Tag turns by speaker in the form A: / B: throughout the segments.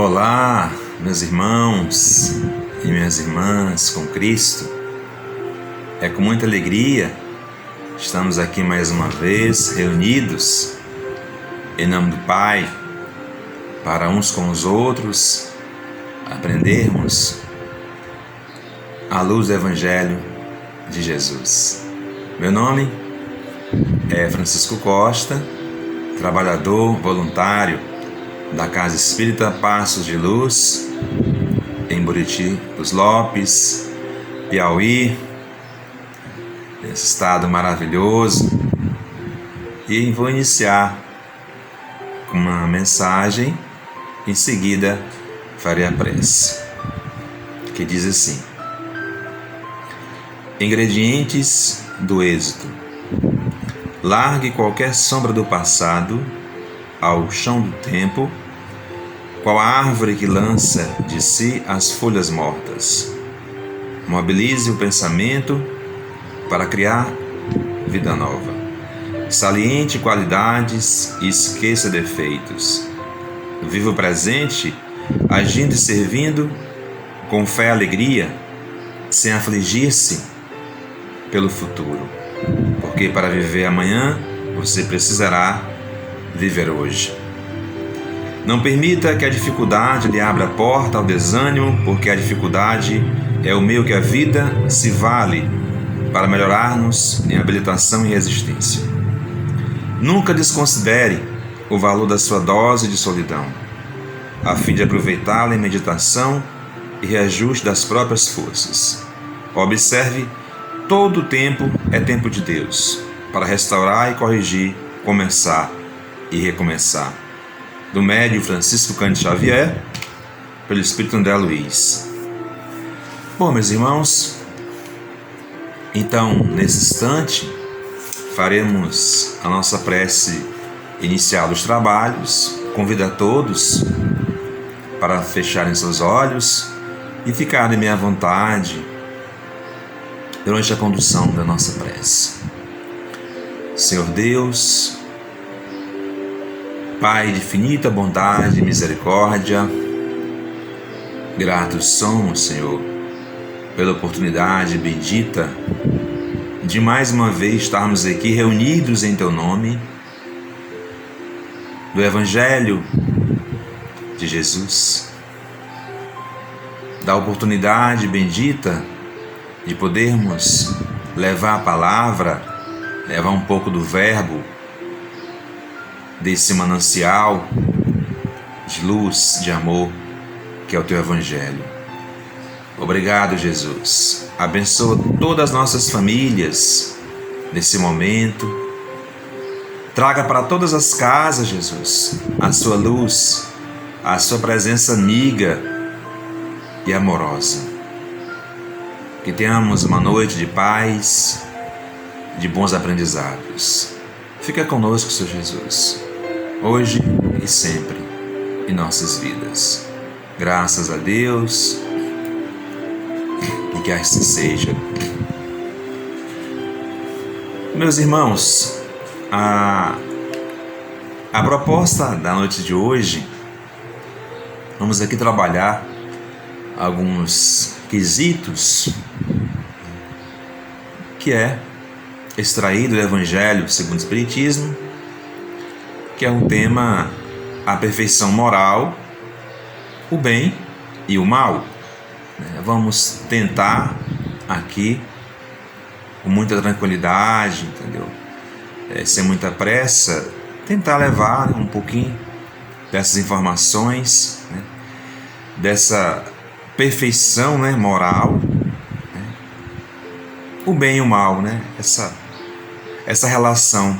A: Olá, meus irmãos e minhas irmãs com Cristo. É com muita alegria estamos aqui mais uma vez reunidos em nome do Pai, para uns com os outros aprendermos a luz do Evangelho de Jesus. Meu nome é Francisco Costa, trabalhador voluntário da Casa Espírita Passos de Luz, em Buriti dos Lopes, Piauí, esse estado maravilhoso. E vou iniciar com uma mensagem, em seguida farei a prece, que diz assim: Ingredientes do êxito. Largue qualquer sombra do passado ao chão do tempo, qual a árvore que lança de si as folhas mortas. Mobilize o pensamento para criar vida nova. Saliente qualidades e esqueça defeitos. Viva o presente, agindo e servindo com fé e alegria, sem afligir-se pelo futuro. Porque para viver amanhã, você precisará viver hoje. Não permita que a dificuldade lhe abra a porta ao desânimo, porque a dificuldade é o meio que a vida se vale para melhorar-nos em habilitação e resistência. Nunca desconsidere o valor da sua dose de solidão, a fim de aproveitá-la em meditação e reajuste das próprias forças. Observe, todo o tempo é tempo de Deus, para restaurar e corrigir, começar e recomeçar. Do médium Francisco Cândido Xavier, pelo Espírito André Luiz. Bom, meus irmãos, então, nesse instante, faremos a nossa prece inicial dos trabalhos. Convido a todos para fecharem seus olhos e ficarem bem à vontade durante a condução da nossa prece. Senhor Deus, Pai de infinita bondade e misericórdia, gratos somos, Senhor, pela oportunidade bendita de mais uma vez estarmos aqui reunidos em Teu nome, do Evangelho de Jesus, da oportunidade bendita de podermos levar a palavra, levar um pouco do verbo, desse manancial de luz, de amor, que é o Teu Evangelho. Obrigado, Jesus. Abençoa todas as nossas famílias nesse momento. Traga para todas as casas, Jesus, a Sua luz, a Sua presença amiga e amorosa. Que tenhamos uma noite de paz, de bons aprendizados. Fica conosco, Senhor Jesus, hoje e sempre, em nossas vidas. Graças a Deus, e que assim seja. Meus irmãos, a proposta da noite de hoje, vamos aqui trabalhar alguns quesitos que é extraído do Evangelho segundo o Espiritismo, que é um tema: a perfeição moral, o bem e o mal. Vamos tentar aqui, com muita tranquilidade, entendeu? Sem muita pressa, tentar levar um pouquinho dessas informações, dessa perfeição, moral, o bem e o mal, essa relação.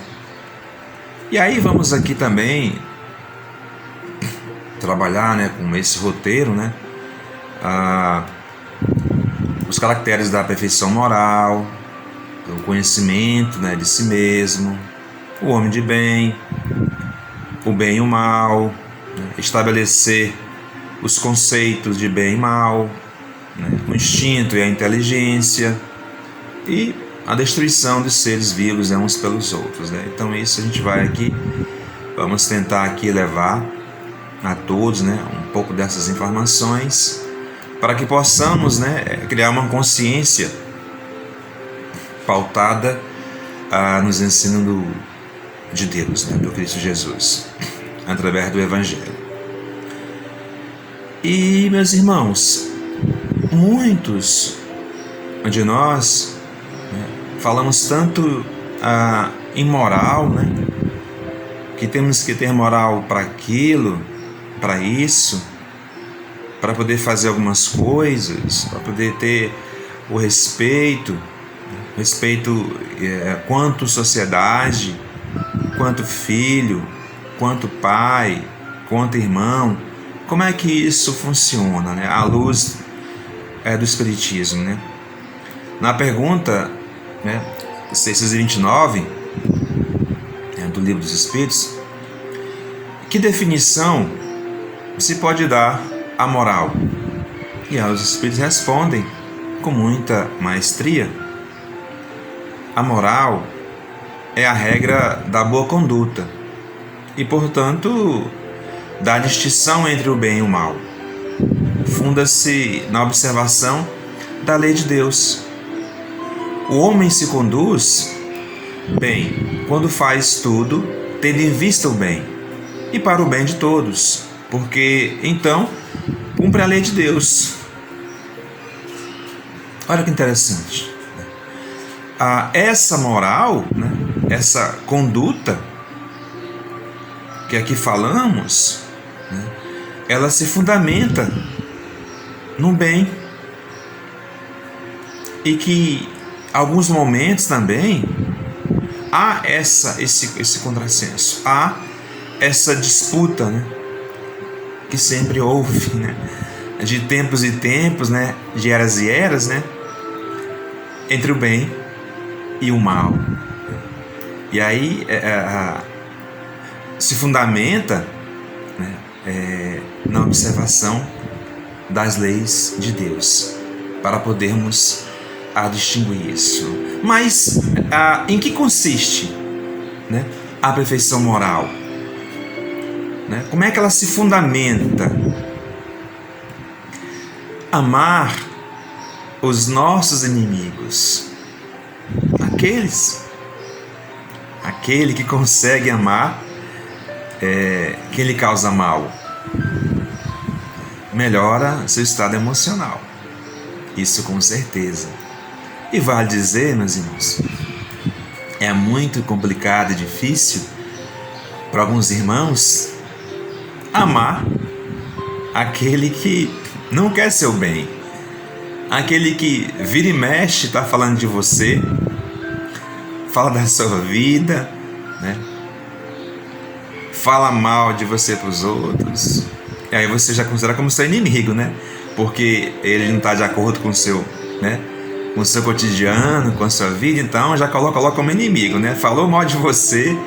A: E aí vamos aqui também trabalhar com esse roteiro, os caracteres da perfeição moral, o conhecimento de si mesmo, o homem de bem, o bem e o mal, estabelecer os conceitos de bem e mal, o instinto e a inteligência, e a destruição de seres vivos uns pelos outros. Então isso a gente vai aqui, vamos tentar aqui levar a todos, né, um pouco dessas informações, para que possamos, né, criar uma consciência pautada nos ensinos de Deus, né, do Cristo Jesus, através do Evangelho. E, meus irmãos, muitos de nós, né, falamos tanto em moral, né, que temos que ter moral para aquilo, para isso, para poder fazer algumas coisas, para poder ter o respeito quanto sociedade, quanto filho, quanto pai, quanto irmão. Como é que isso funciona, né? À luz do Espiritismo, né? Na pergunta, né, 629, do Livro dos Espíritos, que definição se pode dar à moral? E aí os Espíritos respondem com muita maestria: a moral é a regra da boa conduta e, portanto, da distinção entre o bem e o mal. Funda-se na observação da lei de Deus. O homem se conduz bem quando faz tudo tendo em vista o bem e para o bem de todos, porque então cumpre a lei de Deus. Olha que interessante. Essa moral, né, essa conduta que aqui falamos, né, ela se fundamenta no bem, e que alguns momentos também há esse contrassenso, há essa disputa, né, que sempre houve, né, de tempos e tempos, né, de eras e eras, né, entre o bem e o mal. E aí se fundamenta, né, na observação das leis de Deus, para podermos distinguir isso. Mas em que consiste, né, a perfeição moral? Né? Como é que ela se fundamenta? Amar os nossos inimigos, aquele que consegue amar quem lhe causa mal, melhora seu estado emocional, isso com certeza. E vale dizer, meus irmãos, é muito complicado e difícil para alguns irmãos amar aquele que não quer seu bem, aquele que vira e mexe, está falando de você, fala da sua vida, né? Fala mal de você para os outros, e aí você já considera como seu inimigo, né? Porque ele não está de acordo com o seu, né, com o seu cotidiano, com a sua vida, então já coloca como inimigo, né? Falou mal de você,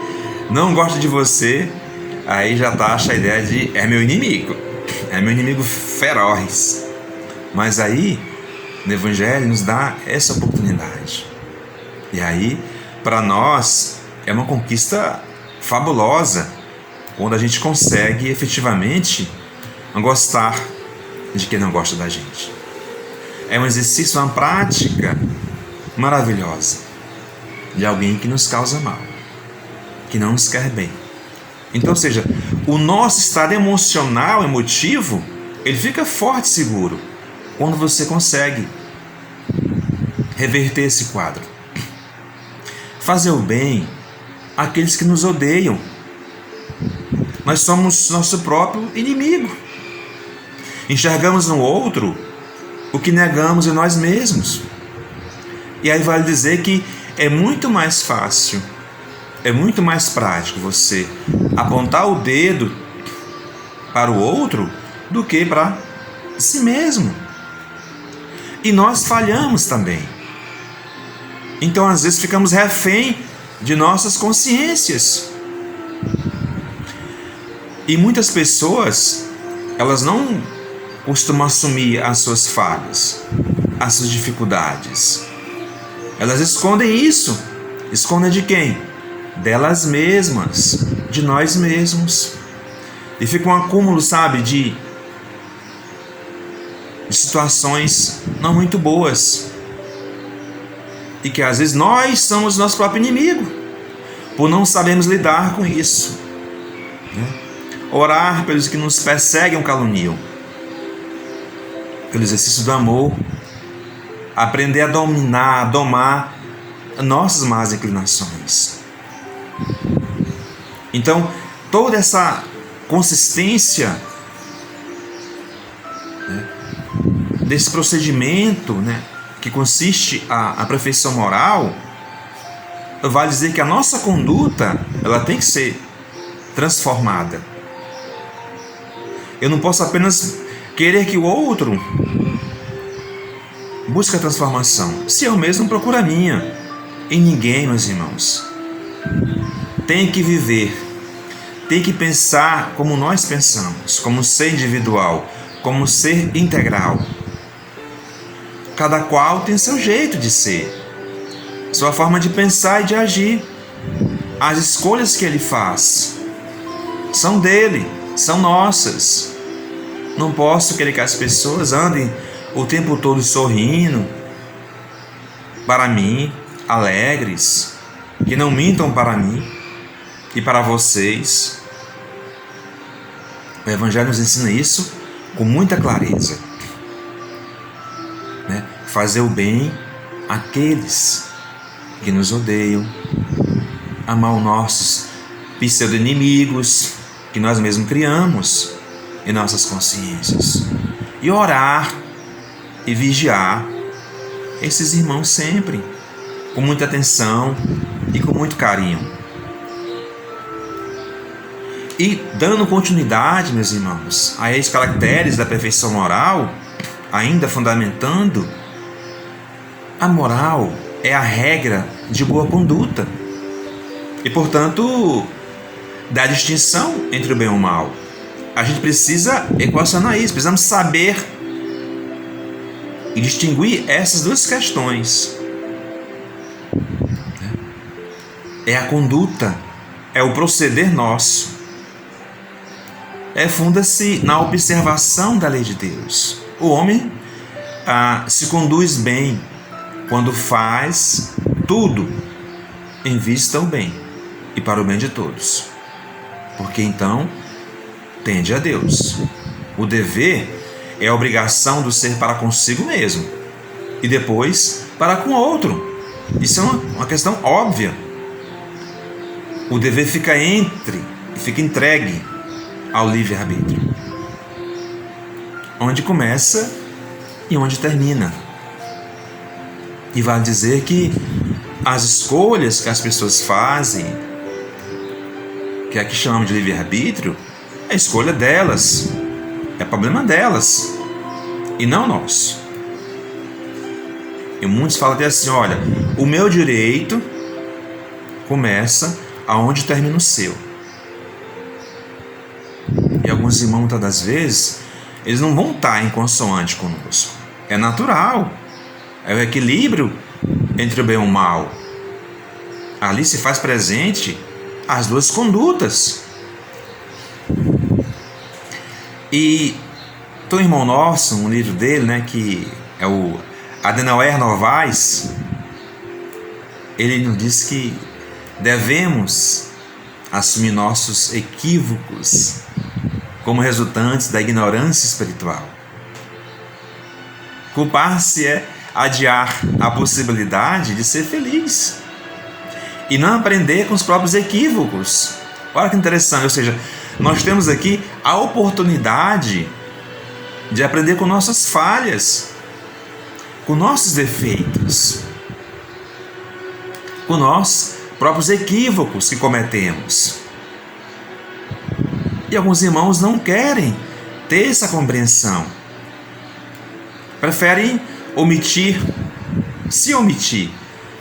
A: não gosta de você, aí já taxa a ideia de é meu inimigo feroz. Mas aí no Evangelho nos dá essa oportunidade, e aí para nós é uma conquista fabulosa quando a gente consegue efetivamente gostar de quem não gosta da gente. É um exercício, uma prática maravilhosa de alguém que nos causa mal, que não nos quer bem. Então, ou seja, o nosso estado emocional, emotivo, ele fica forte e seguro quando você consegue reverter esse quadro. Fazer o bem àqueles que nos odeiam. Nós somos nosso próprio inimigo. Enxergamos no outro o que negamos em nós mesmos. E aí vale dizer que é muito mais fácil, é muito mais prático você apontar o dedo para o outro do que para si mesmo. E nós falhamos também. Então, às vezes, ficamos refém de nossas consciências. E muitas pessoas, elas não costumam assumir as suas falhas, as suas dificuldades. Elas escondem isso. Escondem de quem? Delas mesmas, de nós mesmos. E fica um acúmulo, sabe, de situações não muito boas. E que às vezes nós somos nosso próprio inimigo, por não sabermos lidar com isso. Orar pelos que nos perseguem ou caluniam. Pelo exercício do amor. Aprender a dominar, a domar nossas más inclinações. Então, toda essa consistência desse procedimento, que consiste a perfeição moral, vai dizer que a nossa conduta ela tem que ser transformada. Eu não posso apenas querer que o outro busque a transformação, se eu mesmo procuro a minha. Em ninguém, meus irmãos. Tem que viver, tem que pensar como nós pensamos, como ser individual, como ser integral. Cada qual tem seu jeito de ser, sua forma de pensar e de agir. As escolhas que ele faz são dele, são nossas. Não posso querer que as pessoas andem o tempo todo sorrindo para mim, alegres, que não mintam para mim e para vocês. O Evangelho nos ensina isso com muita clareza. Fazer o bem àqueles que nos odeiam, amar os nossos pseudo-inimigos que nós mesmos criamos em nossas consciências, e orar e vigiar esses irmãos sempre, com muita atenção e com muito carinho. E dando continuidade, meus irmãos, a esses caracteres da perfeição moral, ainda fundamentando, a moral é a regra de boa conduta e, portanto, da distinção entre o bem e o mal. A gente precisa equacionar isso, precisamos saber e distinguir essas duas questões. É a conduta, é o proceder nosso. Funda-se na observação da lei de Deus. O homem se conduz bem quando faz tudo em vista ao bem e para o bem de todos, porque então tende a Deus. O dever é a obrigação do ser para consigo mesmo e depois para com o outro. Isso é uma questão óbvia. O dever fica entregue ao livre-arbítrio, onde começa e onde termina. E vai dizer que as escolhas que as pessoas fazem, que aqui chamamos de livre-arbítrio, é a escolha delas, é problema delas e não nosso. E muitos falam até assim: olha, o meu direito começa aonde termina o seu. E alguns irmãos, muitas das vezes, eles não vão estar em consoante conosco. É natural. É o equilíbrio entre o bem e o mal. Ali se faz presente as duas condutas. E tem um irmão nosso, um livro dele, que é o Adenauer Novaes, ele nos diz que devemos assumir nossos equívocos como resultantes da ignorância espiritual. Culpar-se é adiar a possibilidade de ser feliz e não aprender com os próprios equívocos. Olha que interessante, ou seja, nós temos aqui a oportunidade de aprender com nossas falhas, com nossos defeitos, com nossos próprios equívocos que cometemos. E alguns irmãos não querem ter essa compreensão. Preferem se omitir,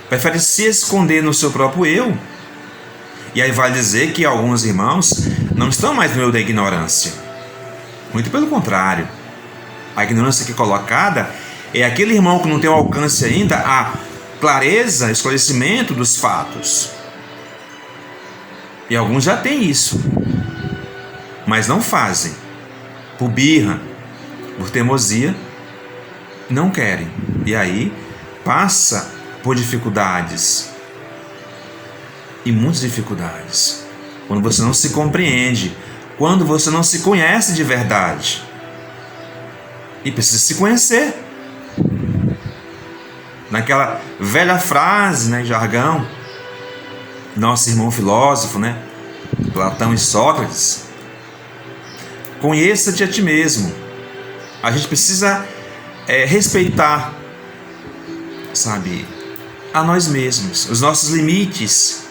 A: preferem se esconder no seu próprio eu. E aí vai dizer que alguns irmãos não estão mais no eu da ignorância. Muito pelo contrário. A ignorância aqui colocada é aquele irmão que não tem o alcance ainda a clareza, esclarecimento dos fatos. E alguns já têm isso. mas não fazem. Por birra, por teimosia, não querem. E aí passa por dificuldades. E muitas dificuldades. Quando você não se compreende, quando você não se conhece de verdade. E precisa se conhecer. Naquela velha frase, né, jargão, nosso irmão filósofo, né, Platão e Sócrates, conheça-te a ti mesmo. A gente precisa respeitar, sabe, a nós mesmos, os nossos limites,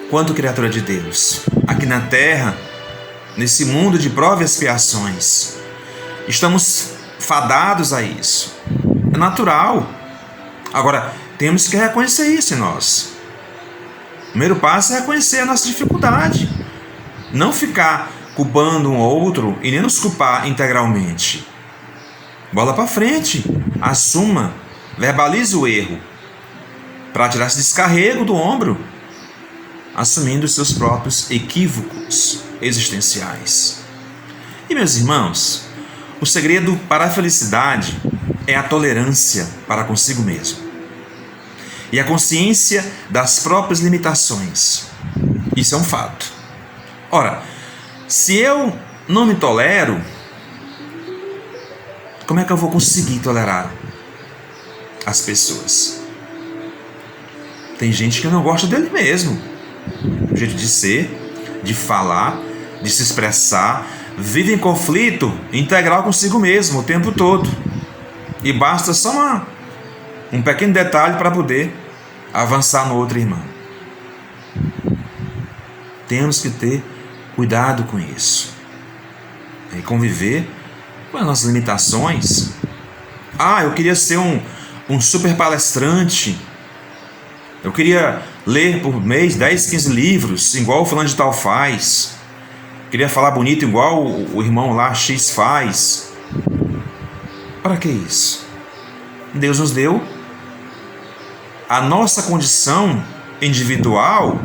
A: quanto criatura de Deus. Aqui na Terra, nesse mundo de provas e expiações, estamos fadados a isso. É natural. Agora, temos que reconhecer isso em nós. O primeiro passo é reconhecer a nossa dificuldade. Não ficar culpando um outro e nem nos culpar integralmente. Bola para frente. Assuma. Verbalize o erro. Para tirar esse descarrego do ombro. Assumindo os seus próprios equívocos existenciais. E, meus irmãos, o segredo para a felicidade é a tolerância para consigo mesmo. E a consciência das próprias limitações. Isso é um fato. Ora, se eu não me tolero, como é que eu vou conseguir tolerar as pessoas? Tem gente que não gosta dele mesmo. O jeito de ser, de falar, de se expressar, vive em conflito integral consigo mesmo o tempo todo. E basta só um pequeno detalhe para poder avançar no outro irmão. Temos que ter cuidado com isso. E conviver com as nossas limitações. Eu queria ser um super palestrante. Eu queria ler por mês 10, 15 livros, igual o fulano de tal faz. Queria falar bonito igual o irmão lá X faz. Para que isso? Deus nos deu a nossa condição individual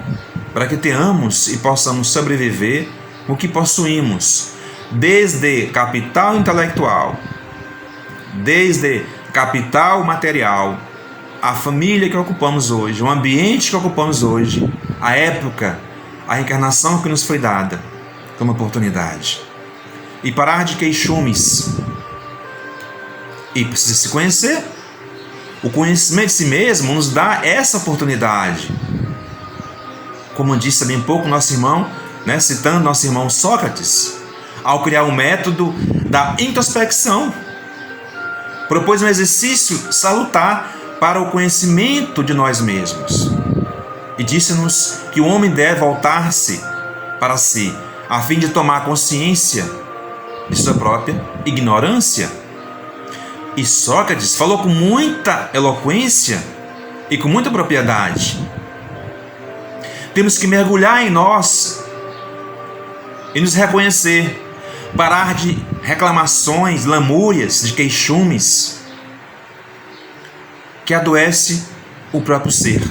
A: para que tenhamos e possamos sobreviver com o que possuímos, desde capital intelectual, desde capital material, a família que ocupamos hoje, o ambiente que ocupamos hoje, a época, a encarnação que nos foi dada como oportunidade. E parar de queixumes. E precisa se conhecer. O conhecimento de si mesmo nos dá essa oportunidade. Como disse também um pouco nosso irmão, né, citando nosso irmão Sócrates, ao criar o método da introspecção, propôs um exercício salutar para o conhecimento de nós mesmos. E disse-nos que o homem deve voltar-se para si, a fim de tomar consciência de sua própria ignorância. E Sócrates falou com muita eloquência e com muita propriedade. Temos que mergulhar em nós e nos reconhecer, parar de reclamações, lamúrias, de queixumes, que adoece o próprio ser.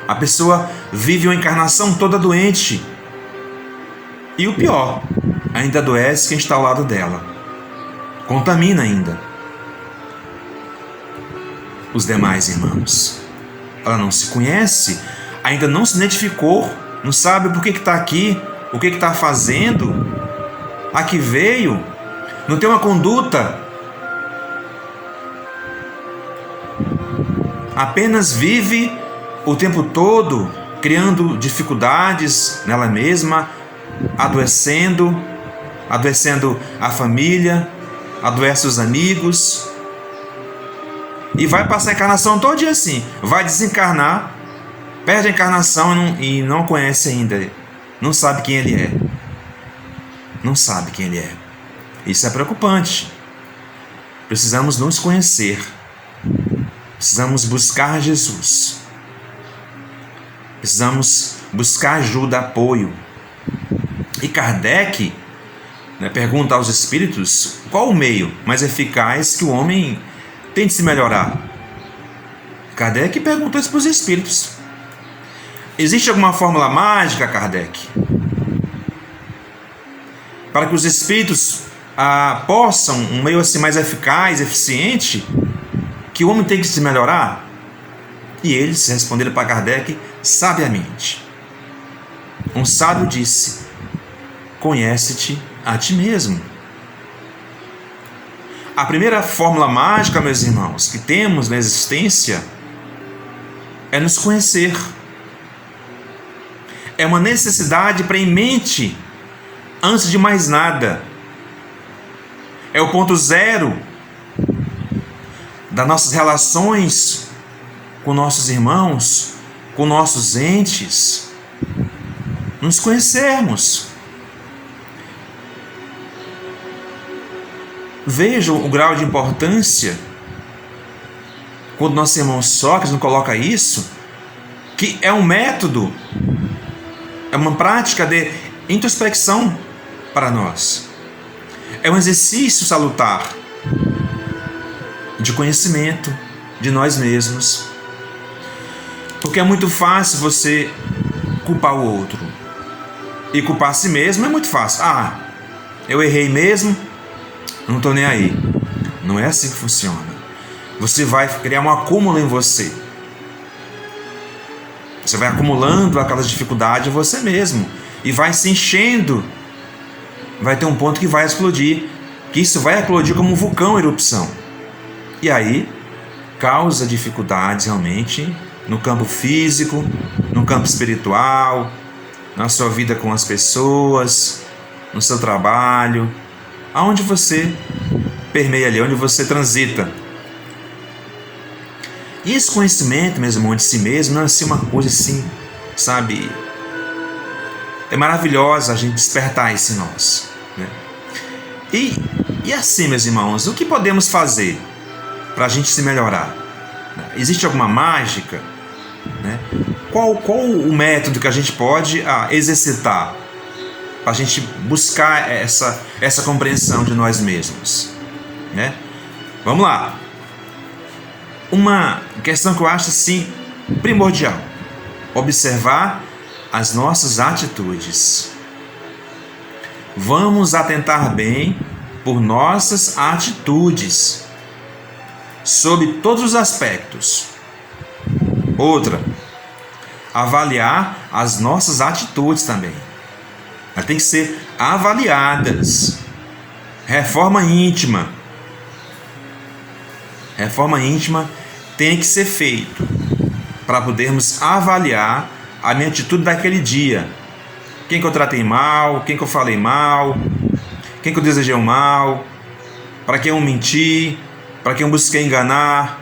A: A pessoa vive uma encarnação toda doente. E o pior, ainda adoece quem está ao lado dela. Contamina ainda os demais irmãos. Ela não se conhece, ainda não se identificou, não sabe por que está aqui, o que está fazendo, a que veio, não tem uma conduta. Apenas vive o tempo todo criando dificuldades nela mesma, adoecendo a família, adoece os amigos, e vai passar a encarnação todo dia assim, vai desencarnar, perde a encarnação e não conhece ainda, não sabe quem ele é. Não sabe quem ele é. Isso é preocupante. Precisamos nos conhecer. Precisamos buscar Jesus. Precisamos buscar ajuda, apoio. E Kardec pergunta aos espíritos qual o meio mais eficaz que o homem tem de se melhorar. Kardec perguntou isso para os espíritos. Existe alguma fórmula mágica, Kardec? para que os espíritos possam, um meio assim mais eficaz, eficiente, que o homem tem que se melhorar? E eles responderam para Kardec sabiamente. Um sábio disse: conhece-te a ti mesmo. A primeira fórmula mágica, meus irmãos, que temos na existência é nos conhecer. É uma necessidade premente, antes de mais nada. É o ponto zero das nossas relações com nossos irmãos, com nossos entes. Nos conhecermos. Vejam o grau de importância quando nosso irmão Sócrates nos coloca isso, que é um método, é uma prática de introspecção para nós. É um exercício salutar de conhecimento de nós mesmos. Porque é muito fácil você culpar o outro. E culpar a si mesmo é muito fácil. Eu errei mesmo, não estou nem aí. Não é assim que funciona. Você vai criar um acúmulo em você. Você vai acumulando aquelas dificuldades em você mesmo. E vai se enchendo. Vai ter um ponto que vai explodir. Que isso vai eclodir como um vulcão em erupção. E aí causa dificuldades realmente no campo físico, no campo espiritual, na sua vida com as pessoas, no seu trabalho, aonde você permeia ali, onde você transita. E esse conhecimento, meus irmãos, de si mesmo, não é assim uma coisa assim, sabe? É maravilhosa a gente despertar isso em nós, né? E assim, meus irmãos, o que podemos fazer para a gente se melhorar? Existe alguma mágica? Né? Qual o método que a gente pode exercitar para a gente buscar essa compreensão de nós mesmos? Né? Vamos lá. Uma questão que eu acho assim primordial: observar as nossas atitudes. Vamos atentar bem por nossas atitudes, sob todos os aspectos. Outra, avaliar as nossas atitudes também. Elas têm que ser avaliadas. Reforma íntima. Reforma íntima tem que ser feita para podermos avaliar a minha atitude daquele dia. Quem que eu tratei mal, quem que eu falei mal, quem que eu desejei o mal, para quem eu menti, para quem eu busquei enganar.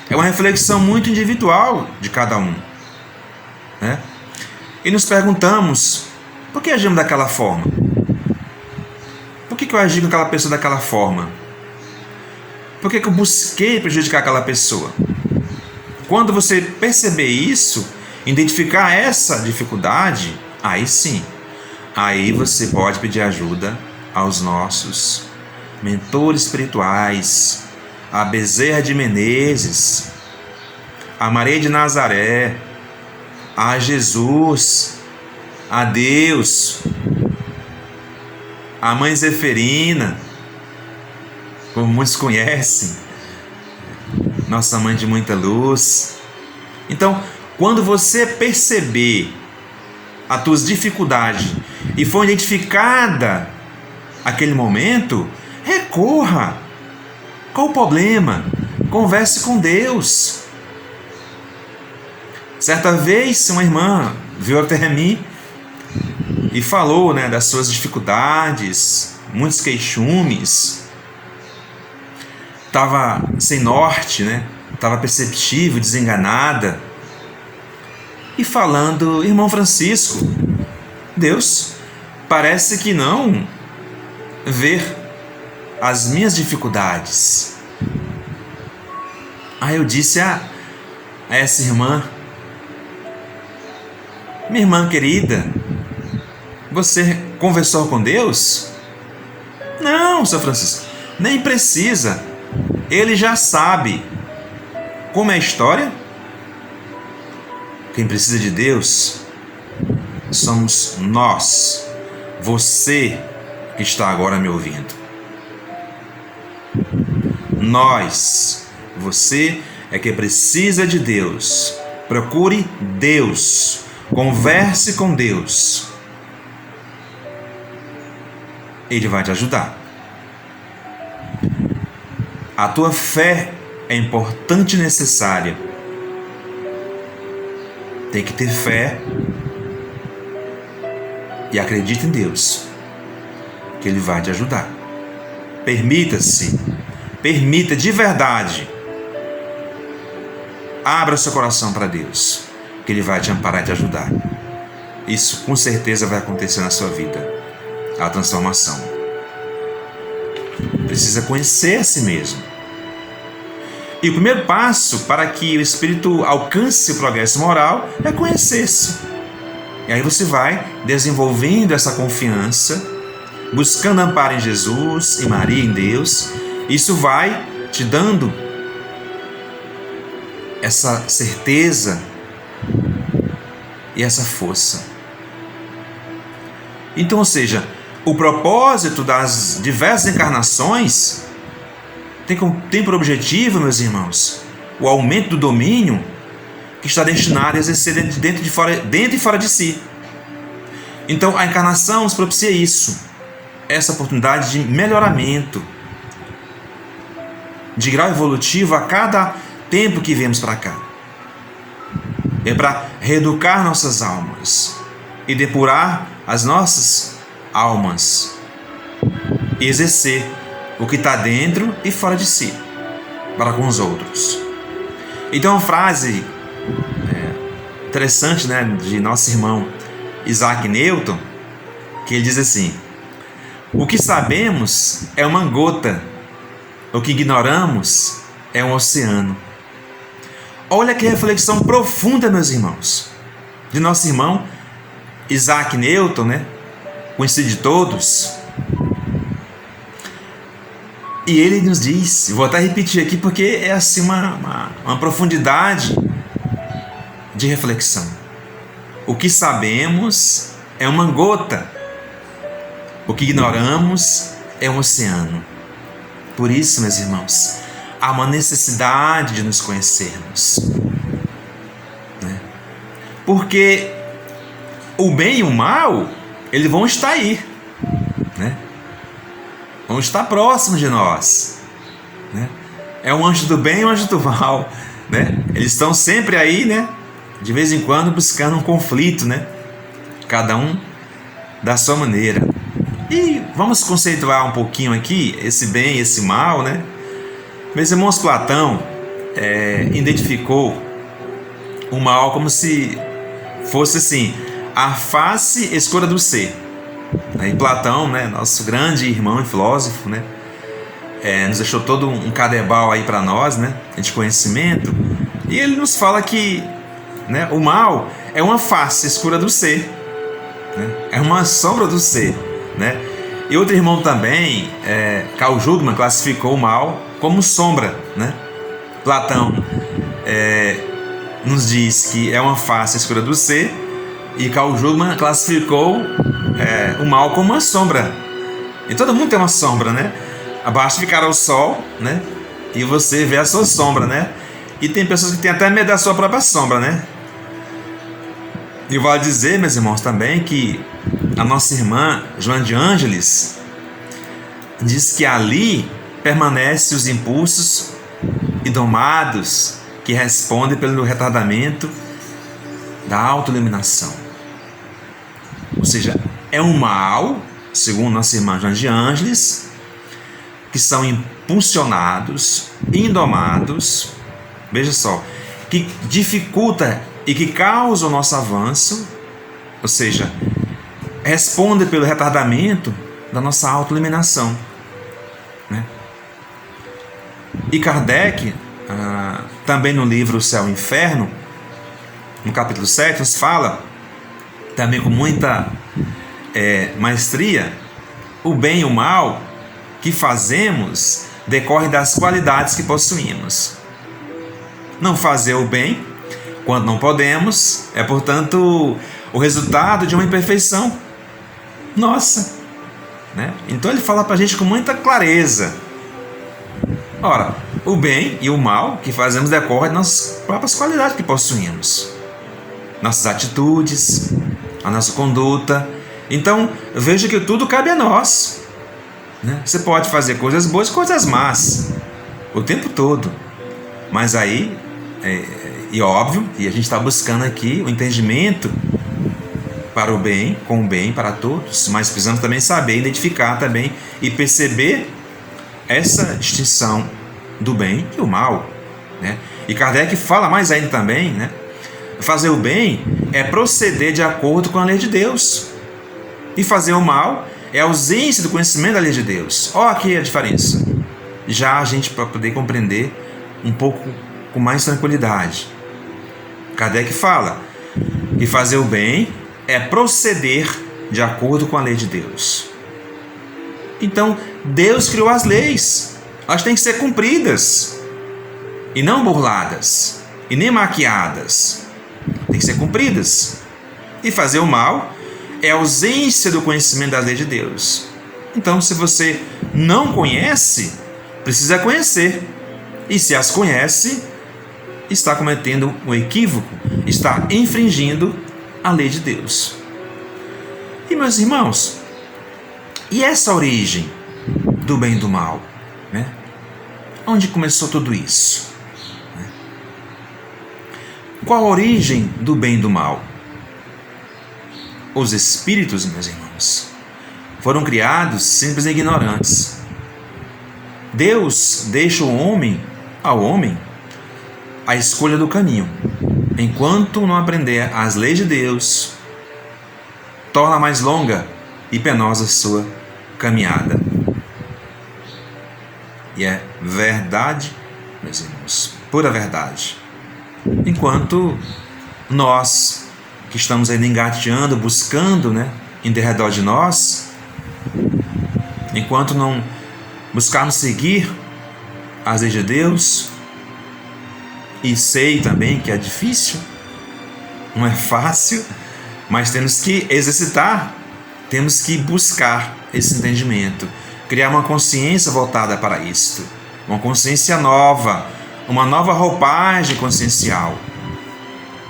A: É uma reflexão muito individual de cada um, né? E nos perguntamos: por que agimos daquela forma? Por que eu agi com aquela pessoa daquela forma? Por que eu busquei prejudicar aquela pessoa? Quando você perceber isso, identificar essa dificuldade, aí sim, aí você pode pedir ajuda aos nossos mentores espirituais, a Bezerra de Menezes, a Maria de Nazaré, a Jesus, a Deus, a Mãe Zeferina, como muitos conhecem, nossa Mãe de muita luz. Então, quando você perceber as tuas dificuldades e for identificada aquele momento, recorra. Qual o problema? Converse com Deus. Certa vez, uma irmã veio até mim e falou, né, das suas dificuldades, muitos queixumes. Estava sem norte, né? Estava perceptível, desenganada. E falando: irmão Francisco, Deus parece que não vê as minhas dificuldades. Aí eu disse a essa irmã: minha irmã querida, você conversou com Deus? Não, São Francisco, nem precisa. Ele já sabe. Como é a história? Quem precisa de Deus somos nós, você que está agora me ouvindo. Nós, você é que precisa de Deus. Procure Deus. Converse com Deus. Ele vai te ajudar. A tua fé é importante e necessária. Tem que ter fé e acredite em Deus, que Ele vai te ajudar. Permita de verdade. Abra seu coração para Deus, que Ele vai te amparar e te ajudar. Isso com certeza vai acontecer na sua vida. A transformação. Precisa conhecer a si mesmo. E o primeiro passo para que o espírito alcance o progresso moral é conhecer-se. E aí você vai desenvolvendo essa confiança, buscando amparo em Jesus e Maria em Deus. Isso vai te dando essa certeza e essa força. Então, ou seja, o propósito das diversas encarnações tem por objetivo, meus irmãos, o aumento do domínio que está destinado a exercer dentro e fora de si. Então, a encarnação nos propicia isso, essa oportunidade de melhoramento, de grau evolutivo a cada tempo que viemos para cá. É para reeducar nossas almas e depurar as nossas almas e exercer o que está dentro e fora de si, para com os outros. Então, uma frase interessante, né, de nosso irmão Isaac Newton, que ele diz assim: o que sabemos é uma gota, o que ignoramos é um oceano. Olha que reflexão profunda, meus irmãos, de nosso irmão Isaac Newton, né, conhecido de todos. E ele nos diz, vou até repetir aqui porque é assim uma profundidade de reflexão. O que sabemos é uma gota, o que ignoramos é um oceano. Por isso, meus irmãos, há uma necessidade de nos conhecermos, né? Porque o bem e o mal, eles vão estar aí, né? Vão estar próximos de nós, né? É um anjo do bem e um anjo do mal, né? Eles estão sempre aí, né? De vez em quando buscando um conflito, né? Cada um da sua maneira. E vamos conceituar um pouquinho aqui esse bem e esse mal, né? Meus irmãos, Platão identificou o mal como se fosse assim, a face escura do ser. E Platão, né, nosso grande irmão e filósofo, né, nos deixou todo um cadebal aí para nós, né, de conhecimento, e ele nos fala que, né, o mal é uma face escura do ser, né, é uma sombra do ser, né. E outro irmão também, Carl Jungmann, classificou o mal como sombra, né. Platão nos diz que é uma face escura do ser, e Carl Jungmann classificou o mal como uma sombra. E todo mundo tem uma sombra, né? Abaixo ficará o sol, né? E você vê a sua sombra, né? E tem pessoas que têm até medo da sua própria sombra, né? E vale dizer, meus irmãos, também que a nossa irmã Joana de Ângeles diz que ali permanecem os impulsos indomados que respondem pelo retardamento da autoiluminação. Ou seja, é um mal, segundo nossa irmã Joana de Ângeles, que são impulsionados, indomados, veja só, que dificulta e que causa o nosso avanço, ou seja, responde pelo retardamento da nossa autoiluminação, né? E Kardec, também no livro O Céu e o Inferno, no capítulo 7, nos fala, também com muita maestria, o bem e o mal que fazemos decorre das qualidades que possuímos. Não fazer o bem quando não podemos é, portanto, o resultado de uma imperfeição nossa. né? Então ele fala para a gente com muita clareza. Ora, o bem e o mal que fazemos decorre das nossas próprias qualidades que possuímos, nossas atitudes, a nossa conduta. Então veja que tudo cabe a nós, né? Você pode fazer coisas boas e coisas más o tempo todo, mas aí e óbvio, e a gente está buscando aqui o entendimento para o bem, com o bem para todos, mas precisamos também saber identificar também e perceber essa distinção do bem e o mal, né? E Kardec fala mais ainda também, né? Fazer o bem é proceder de acordo com a lei de Deus, e fazer o mal é a ausência do conhecimento da lei de Deus. Olha aqui a diferença, já a gente para poder compreender um pouco com mais tranquilidade. Kardec fala que fazer o bem é proceder de acordo com a lei de Deus. Então, Deus criou as leis. Elas têm que ser cumpridas e não burladas e nem maquiadas. Tem que ser cumpridas. E fazer o mal é a ausência do conhecimento das leis de Deus. Então, se você não conhece, precisa conhecer. E se as conhece, está cometendo um equívoco, está infringindo a lei de Deus. E meus irmãos, e essa origem do bem e do mal, né? Onde começou tudo isso? Qual a origem do bem e do mal? Os espíritos, meus irmãos, foram criados simples e ignorantes. Deus deixa ao homem a escolha do caminho. Enquanto não aprender as leis de Deus, torna mais longa e penosa a sua caminhada. E é verdade, meus irmãos, pura verdade. Enquanto nós, que estamos ainda engateando, buscando, né, em derredor de nós, enquanto não buscarmos seguir as leis de Deus, e sei também que é difícil, não é fácil, mas temos que exercitar, temos que buscar esse entendimento, criar uma consciência voltada para isto, uma consciência nova, uma nova roupagem consciencial,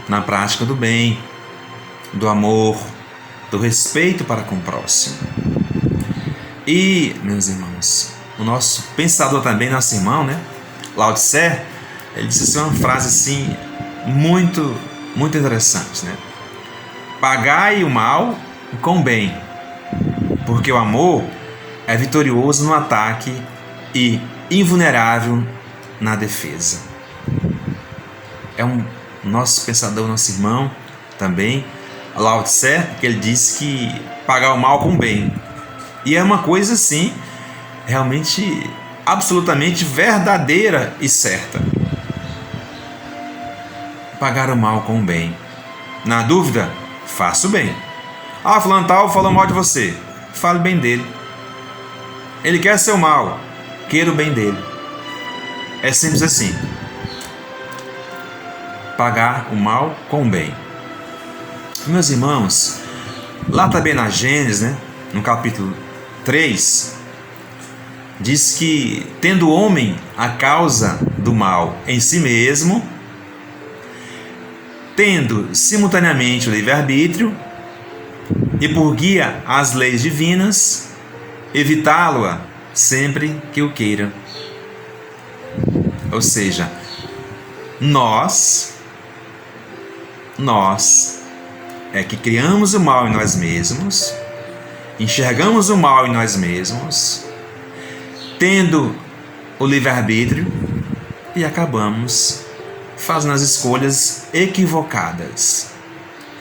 A: na prática do bem, do amor, do respeito para com o próximo. E, meus irmãos, o nosso pensador também, nosso irmão, né, Lao Tse, ele disse assim, uma frase assim, muito, muito interessante, né? Pagai o mal com o bem, porque o amor é vitorioso no ataque e invulnerável na defesa. É um nosso pensador, nosso irmão também, Lao Tse, que ele disse que pagar o mal com o bem. E é uma coisa assim, realmente, absolutamente verdadeira e certa. Pagar o mal com o bem. Na dúvida, faça o bem. Ah, fulano tal falou mal de você. Fale bem dele. Ele quer seu mal. Queira o bem dele. É simples assim. Pagar o mal com o bem. Meus irmãos, lá também na Gênesis, né, no capítulo 3, diz que, tendo o homem a causa do mal em si mesmo, tendo simultaneamente o livre-arbítrio e por guia as leis divinas, evitá-lo-a sempre que o queira. Ou seja, nós é que criamos o mal em nós mesmos, enxergamos o mal em nós mesmos, tendo o livre-arbítrio, e acabamos fazendo as escolhas equivocadas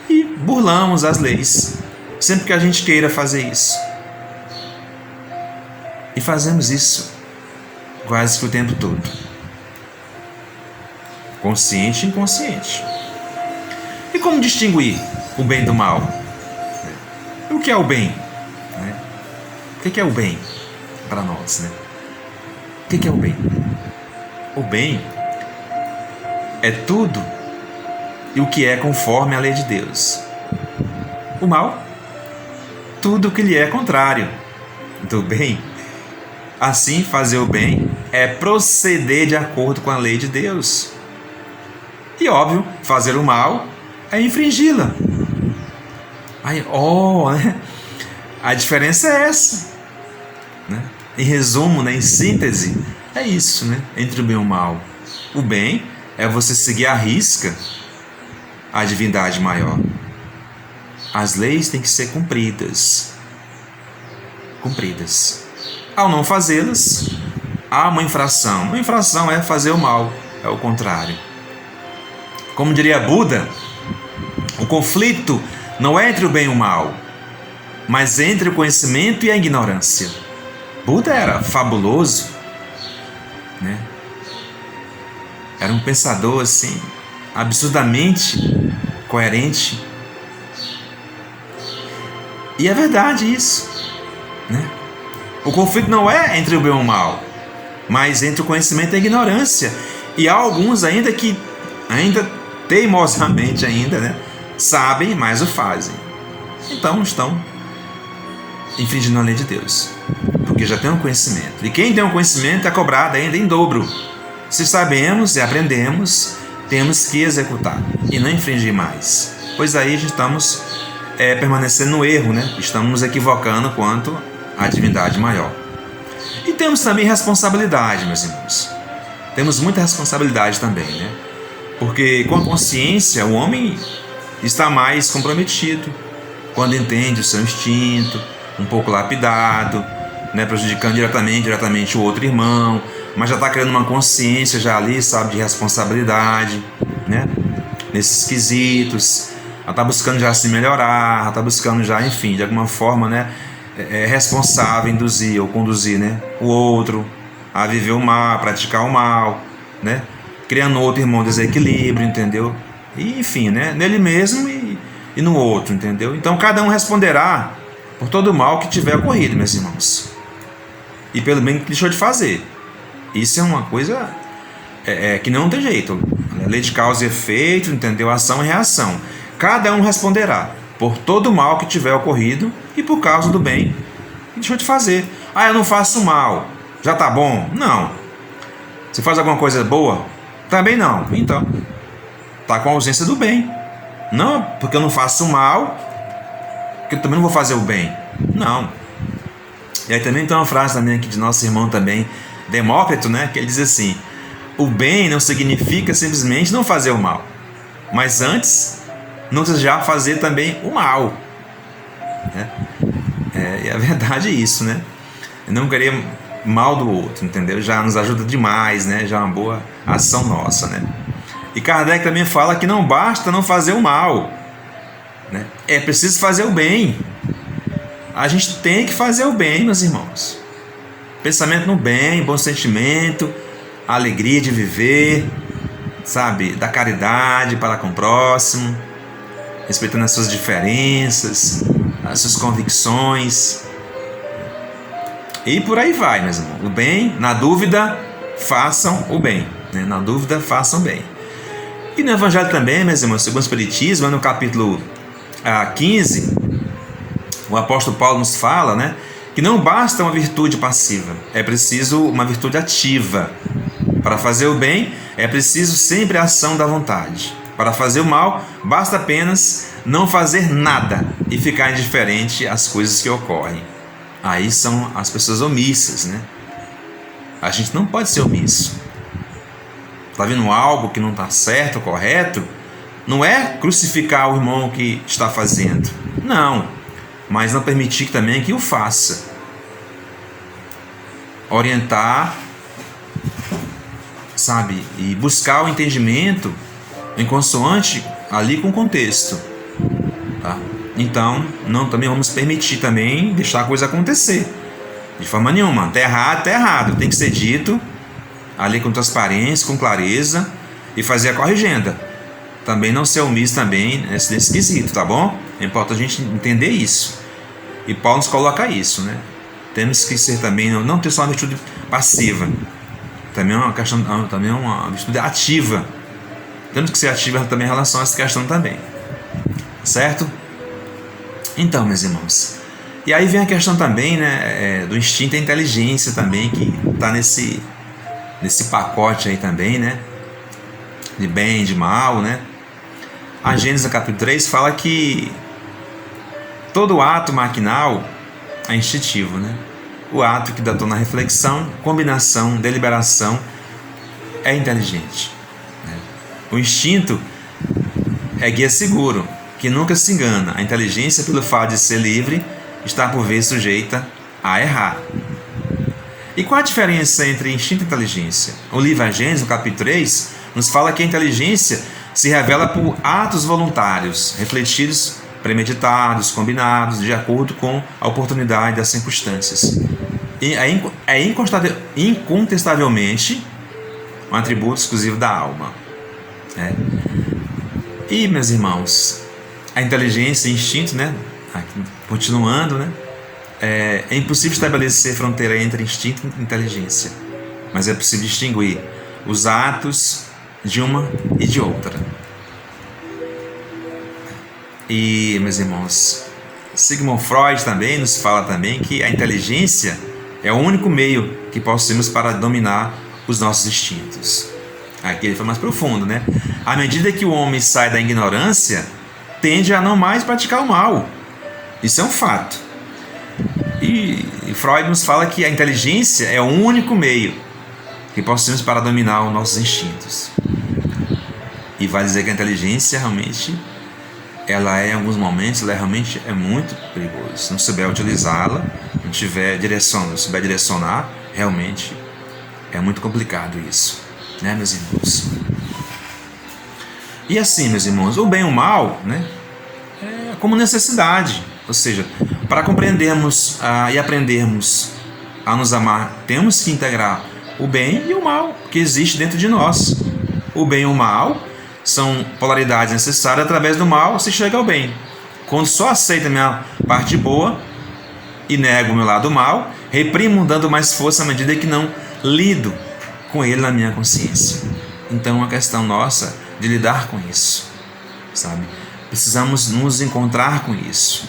A: e burlamos as leis sempre que a gente queira fazer isso. E fazemos isso quase que o tempo todo, consciente e inconsciente. E como distinguir o bem do mal? O que é o bem? O que é o bem para nós, né? O que é o bem? O bem é tudo e o que é conforme a lei de Deus. O mal, tudo o que lhe é contrário do bem, assim fazer o bem é proceder de acordo com a lei de Deus. E óbvio, fazer o mal é infringi-la. Aí, né? A diferença é essa, né? Em resumo, né? Em síntese, é isso, né? Entre o bem e o mal. O bem é você seguir à risca a divindade maior. As leis têm que ser cumpridas. Ao não fazê-las, há uma infração. Uma infração é fazer o mal, é o contrário. Como diria Buda, o conflito não é entre o bem e o mal, mas entre o conhecimento e a ignorância. Buda era fabuloso, né? Era um pensador assim, absurdamente coerente. E é verdade isso, né? O conflito não é entre o bem e o mal, mas entre o conhecimento e a ignorância. E há alguns ainda que teimosamente né, sabem, mas o fazem. Então estão infringindo a lei de Deus, porque já tem um conhecimento. E quem tem um conhecimento é cobrado ainda em dobro. Se sabemos e aprendemos, temos que executar e não infringir mais, pois aí a gente estamos permanecendo no erro, né? Estamos nos equivocando quanto à divindade maior. E temos também responsabilidade, meus irmãos. Temos muita responsabilidade também, né? Porque com a consciência o homem está mais comprometido quando entende o seu instinto, um pouco lapidado, né? Prejudicando diretamente o outro irmão, mas já está criando uma consciência já ali, sabe, de responsabilidade, né? Nesses quesitos, ela está buscando já se melhorar, está buscando já, enfim, de alguma forma, né, responsável, induzir ou conduzir, né, o outro a viver o mal, a praticar o mal, né, criando outro irmão desequilíbrio, entendeu? E, enfim, né, nele mesmo e no outro, entendeu? Então cada um responderá por todo o mal que tiver ocorrido, meus irmãos, e pelo bem que deixou de fazer. Isso é uma coisa que não tem jeito. Lei de causa e efeito, entendeu? Ação e reação. Cada um responderá por todo o mal que tiver ocorrido e por causa do bem que deixou de fazer. Eu não faço mal, já tá bom? Não. Você faz alguma coisa boa? Também não. Então, tá com a ausência do bem. Não, porque eu não faço mal, porque eu também não vou fazer o bem. Não. E aí também tem uma frase também aqui de nosso irmão também, Demócrito, né? Que ele diz assim: o bem não significa simplesmente não fazer o mal, mas antes não desejar fazer também o mal, né? E a verdade é isso, né? Não querer mal do outro, entendeu? Já nos ajuda demais, né? Já é uma boa ação nossa, né? E Kardec também fala que não basta não fazer o mal, né? É preciso fazer o bem. A gente tem que fazer o bem, meus irmãos. Pensamento no bem, bom sentimento, a alegria de viver, sabe? Da caridade para com o próximo, respeitando as suas diferenças, as suas convicções. E por aí vai, meus irmãos. O bem, na dúvida, façam o bem, né? Na dúvida, façam o bem. E no Evangelho também, meus irmãos, segundo o Espiritismo, no capítulo 15, o apóstolo Paulo nos fala, né, que não basta uma virtude passiva, é preciso uma virtude ativa. Para fazer o bem, é preciso sempre a ação da vontade. Para fazer o mal, basta apenas não fazer nada e ficar indiferente às coisas que ocorrem. Aí são as pessoas omissas, né? A gente não pode ser omisso. Está vendo algo que não está certo, correto? Não é crucificar o irmão que está fazendo. Não. Mas não permitir também que o faça. Orientar, sabe? E buscar o entendimento em consoante ali com o contexto. Tá? Então, não também vamos permitir também deixar a coisa acontecer. De forma nenhuma. Está errado, está errado. Tem que ser dito ali com transparência, com clareza e fazer a corrigenda. Também não ser omisso também nesse quesito, tá bom? É importante a gente entender isso. E Paulo nos coloca isso, né? Temos que ser também, não ter só uma virtude passiva, também é uma questão, também é uma virtude ativa. Temos que ser ativa também em relação a essa questão também, certo? Então, meus irmãos, E aí vem a questão também, né, do instinto e inteligência também, que está nesse pacote aí também, né, de bem e de mal, né. A Gênesis capítulo 3 fala que todo ato maquinal é instintivo, né. O ato que detona reflexão, combinação, deliberação é inteligente, né? O instinto é guia seguro, que nunca se engana. A inteligência, pelo fato de ser livre, está por vezes sujeita a errar. E qual a diferença entre instinto e inteligência? O livro Gênesis, no capítulo 3, nos fala que a inteligência se revela por atos voluntários, refletidos, premeditados, combinados, de acordo com a oportunidade das circunstâncias. E é incontestavelmente um atributo exclusivo da alma. E, meus irmãos, a inteligência e instinto, né? Continuando, né? É impossível estabelecer fronteira entre instinto e inteligência, mas é possível distinguir os atos de uma e de outra. E, meus irmãos, Sigmund Freud também nos fala também que a inteligência é o único meio que possuímos para dominar os nossos instintos. Aqui ele foi mais profundo, né? À medida que o homem sai da ignorância, tende a não mais praticar o mal. Isso é um fato. E Freud nos fala que a inteligência é o único meio que possuímos para dominar os nossos instintos. E vai dizer que a inteligência realmente, ela é, em alguns momentos, ela realmente é muito perigosa. Se não souber utilizá-la, não souber direcionar, realmente é muito complicado isso, né, meus irmãos? E assim, meus irmãos, o bem e o mal, né, é como necessidade. Ou seja, para compreendermos e aprendermos a nos amar, temos que integrar o bem e o mal que existe dentro de nós. O bem e o mal são polaridades necessárias. Através do mal se chega ao bem. Quando só aceito a minha parte boa e nego o meu lado mal, reprimo dando mais força à medida que não lido com ele na minha consciência. Então é uma questão nossa de lidar com isso, sabe? Precisamos nos encontrar com isso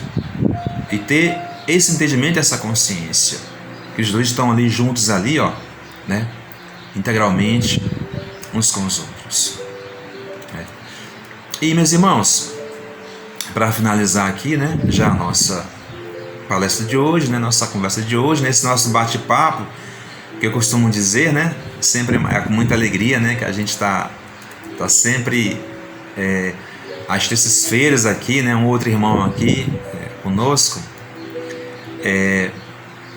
A: e ter esse entendimento, essa consciência, que os dois estão ali juntos ali, ó, né? Integralmente uns com os outros. E, meus irmãos, para finalizar aqui, né, já a nossa palestra de hoje, né, nossa conversa de hoje, nesse nosso bate-papo, que eu costumo dizer, né, sempre é com muita alegria, né, que a gente está sempre às terças-feiras aqui, né, um outro irmão aqui conosco,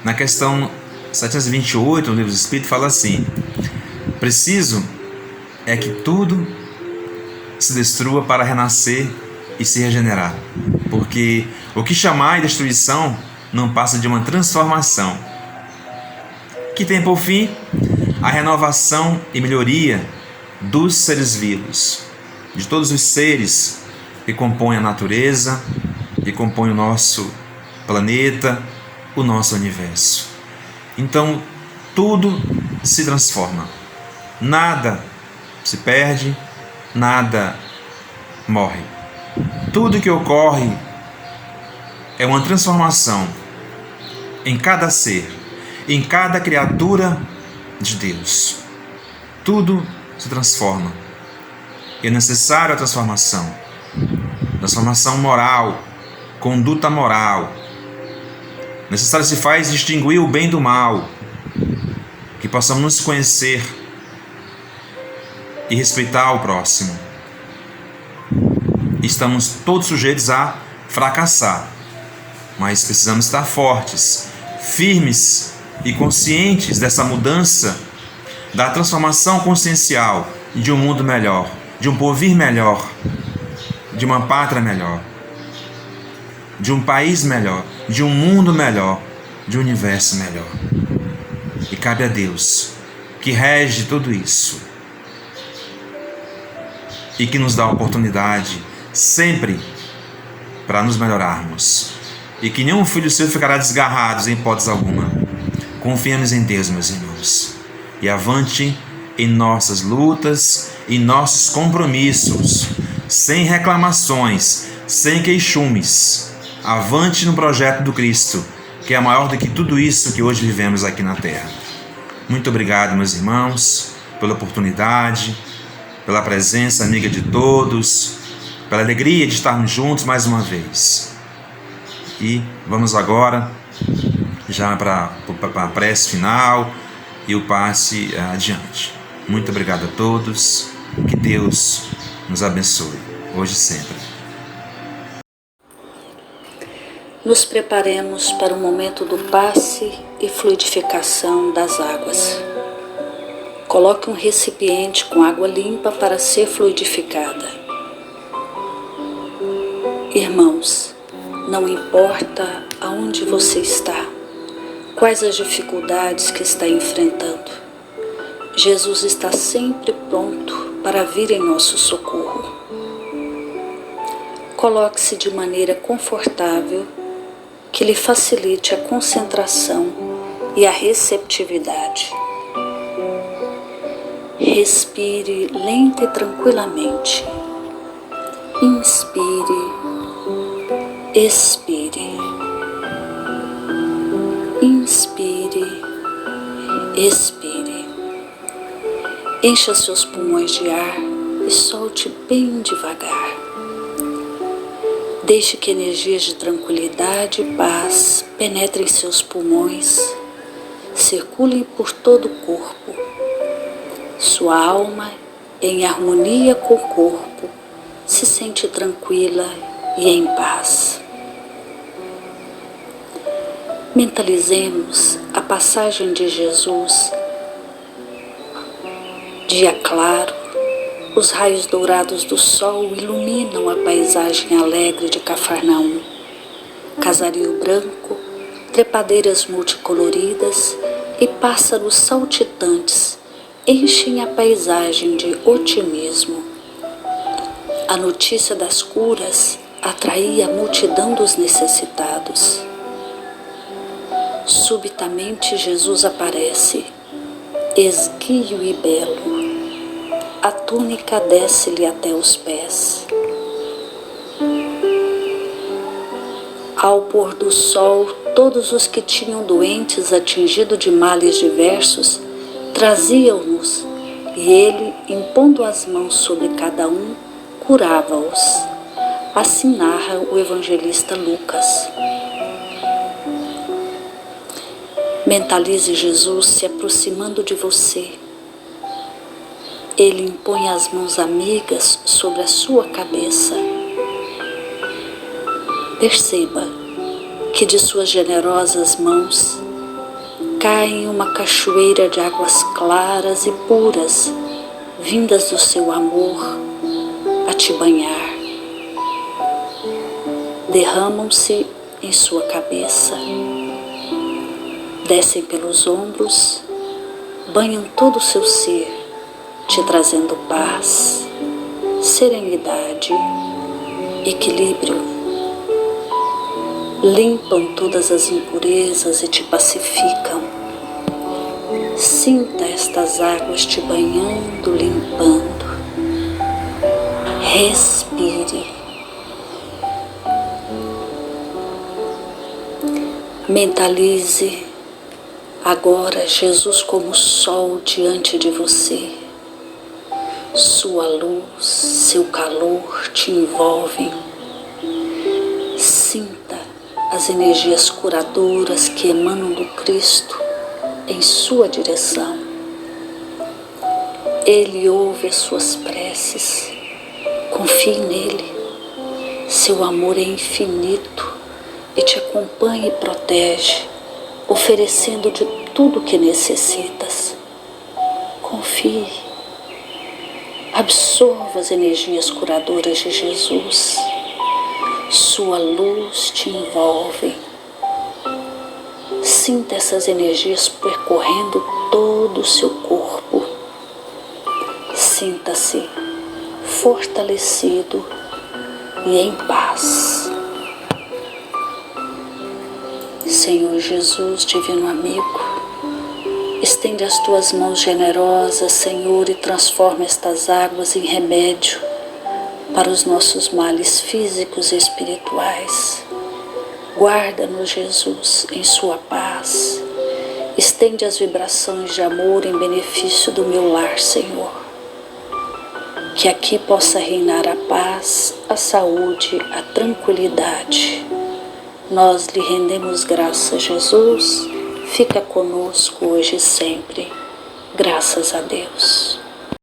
A: na questão 728 no Livro do Espírito fala assim: preciso é que tudo se destrua para renascer e se regenerar, porque o que chamar de destruição não passa de uma transformação, que tem por fim a renovação e melhoria dos seres vivos, de todos os seres que compõem a natureza, que compõem o nosso planeta, o nosso universo. Então, tudo se transforma, nada se perde, nada morre. Tudo que ocorre é uma transformação em cada ser, em cada criatura de Deus. Tudo se transforma. É necessária a transformação. Transformação moral, conduta moral. Necessário se faz distinguir o bem do mal, que possamos nos conhecer e respeitar o próximo. Estamos todos sujeitos a fracassar, mas precisamos estar fortes, firmes e conscientes dessa mudança, da transformação consciencial de um mundo melhor, de um porvir melhor, de uma pátria melhor, de um país melhor, de um mundo melhor, de um universo melhor. E cabe a Deus, que rege tudo isso e que nos dá a oportunidade sempre para nos melhorarmos, e que nenhum filho seu ficará desgarrado em hipótese alguma. Confiemos em Deus, meus irmãos, e avante em nossas lutas e nossos compromissos, sem reclamações, sem queixumes, avante no projeto do Cristo, que é maior do que tudo isso que hoje vivemos aqui na Terra. Muito obrigado, meus irmãos, pela oportunidade, pela presença amiga de todos, pela alegria de estarmos juntos mais uma vez. E vamos agora já para a prece final e o passe adiante. Muito obrigado a todos, que Deus nos abençoe, hoje e sempre.
B: Nos preparemos para o momento do passe e fluidificação das águas. Coloque um recipiente com água limpa para ser fluidificada. Irmãos, não importa aonde você está, quais as dificuldades que está enfrentando, Jesus está sempre pronto para vir em nosso socorro. Coloque-se de maneira confortável que lhe facilite a concentração e a receptividade. Respire lenta e tranquilamente. Inspire, expire. Inspire, expire. Encha seus pulmões de ar e solte bem devagar. Deixe que energias de tranquilidade e paz penetrem seus pulmões, circulem por todo o corpo. Sua alma, em harmonia com o corpo, se sente tranquila e em paz. Mentalizemos a passagem de Jesus. Dia claro, os raios dourados do sol iluminam a paisagem alegre de Cafarnaum. Casario branco, trepadeiras multicoloridas e pássaros saltitantes enchem a paisagem de otimismo. A notícia das curas atraía a multidão dos necessitados. Subitamente Jesus aparece, esguio e belo. A túnica desce-lhe até os pés. Ao pôr do sol, todos os que tinham doentes atingidos de males diversos traziam-nos, e ele, impondo as mãos sobre cada um, curava-os. Assim narra o evangelista Lucas. Mentalize Jesus se aproximando de você. Ele impõe as mãos amigas sobre a sua cabeça. Perceba que de suas generosas mãos cai uma cachoeira de águas claras e puras, vindas do seu amor a te banhar. Derramam-se em sua cabeça, descem pelos ombros, banham todo o seu ser, te trazendo paz, serenidade, equilíbrio. Limpam todas as impurezas e te pacificam. Sinta estas águas te banhando, limpando. Respire. Mentalize agora Jesus como sol diante de você. Sua luz, seu calor te envolvem. Sinta as energias curadoras que emanam do Cristo em sua direção. Ele ouve as suas preces. Confie nele. Seu amor é infinito e te acompanha e protege, oferecendo-te tudo o que necessitas. Confie. Absorva as energias curadoras de Jesus. Sua luz te envolve. Sinta essas energias percorrendo todo o seu corpo. Sinta-se fortalecido e em paz. Senhor Jesus, divino amigo, estende as tuas mãos generosas, Senhor, e transforma estas águas em remédio para os nossos males físicos e espirituais. Guarda-nos, Jesus, em sua paz. Estende as vibrações de amor em benefício do meu lar, Senhor. Que aqui possa reinar a paz, a saúde, a tranquilidade. Nós lhe rendemos graças, Jesus. Fica conosco hoje e sempre. Graças a Deus.